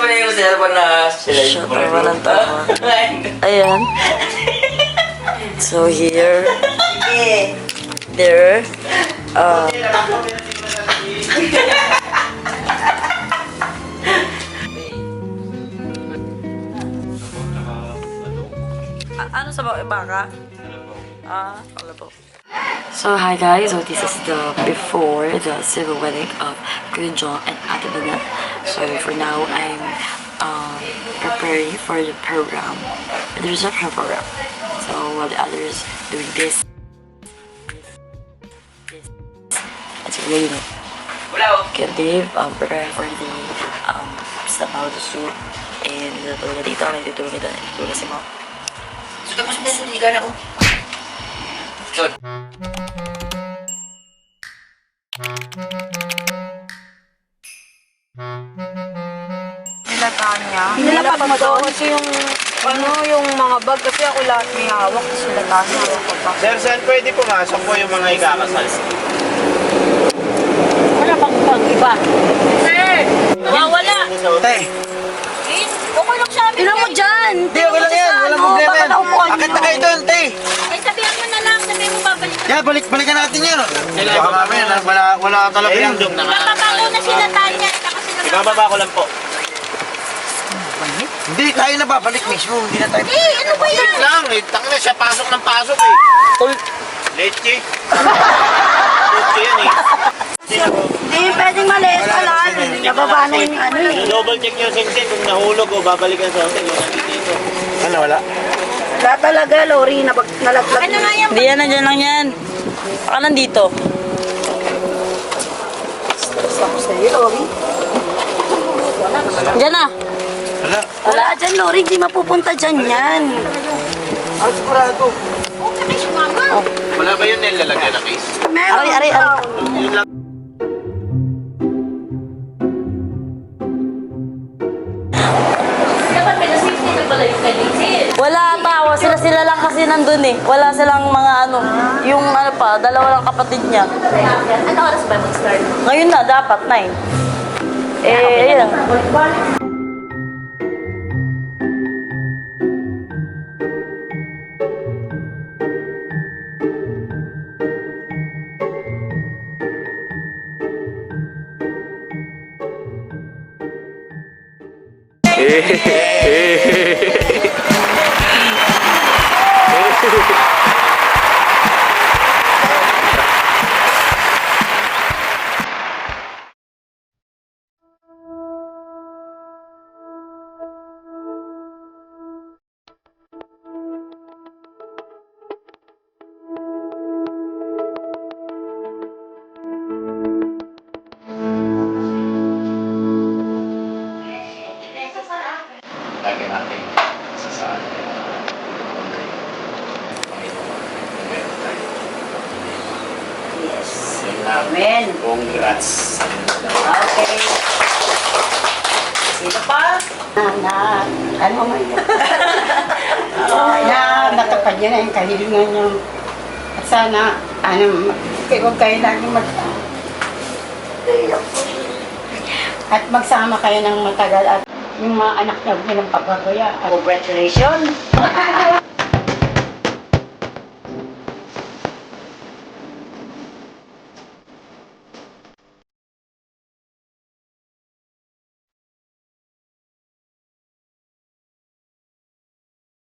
mo na yung cellphone na sila yung walang tawa. Ayan. So here, there, ano sa baka? Wala po. So hi guys, so this is the before the civil wedding of Kuya John and Ate Bana. So for now, I'm preparing for the program, the reception program. So while the others doing this, it's really get Dave preparing for the sabaw the soup and natulog na dito, natutulog na si Mom. So tapos na suligan ako. Good. Nilataan niya. Nilapag mo doon kasi yung yung mga bag kasi ako lahat may hawak tapos nilataan niya ako pa. Sir, saan pwede pumasok po yung mga ikakasal? Wala pang iba. Sir! Nawawala! Tay! Okay lang siya. Ilan mo dyan? Hindi, okay lang yan. Walang problema yan. Akit na kayo doon, tay! Ay, sabihan mo na lang. Sabihin mo babalik. Yeah, balikan natin yan. Baka mamaya, wala talaga yan. Bababa na sila Tanya. Ibababa ko lang po. Hindi, tayo na babalik mismo. Hindi na tayo. Ano ba yan? Wait lang, tangin na siya. Pasok ng pasok eh. Leche. Leche yan eh. Hindi, pwedeng maliit pa lang. Nababa na yung ano eh. Double check nyo sing-sing kung nahulog o babalikan sa hotel. Dito. Ano, wala? Wala talaga, Lori. Nalaglag. Ano nga yan? Hindi yan, nandiyan lang yan. Baka nandito. Ako sa'yo, Lori. Diyan na. Wala. Wala dyan, Lori. Hindi mapupunta dyan yan. Ang sigurado. Okay, mama. Wala ba yun nilalagyan na case? Meron. Aray. Yun lang. Dapat pinasafety na pala yung kanisin. Wala pa. Sila lang kasi nandun eh. Wala silang mga ano. Yung ano pa, dalawa lang kapatid niya. Ano oras ba mag-start? Ngayon na, dapat 9. Ayun. Lagi natin sasaan. Yes. Amen. Congrats. Okay. Sino pa? Ano mo yun? Natupad niya na yung kahilingan niyo. At sana, huwag kayo lagi at magsama kayo ng matagal at yung mga anak niyo ng pagkakaya. Congratulations!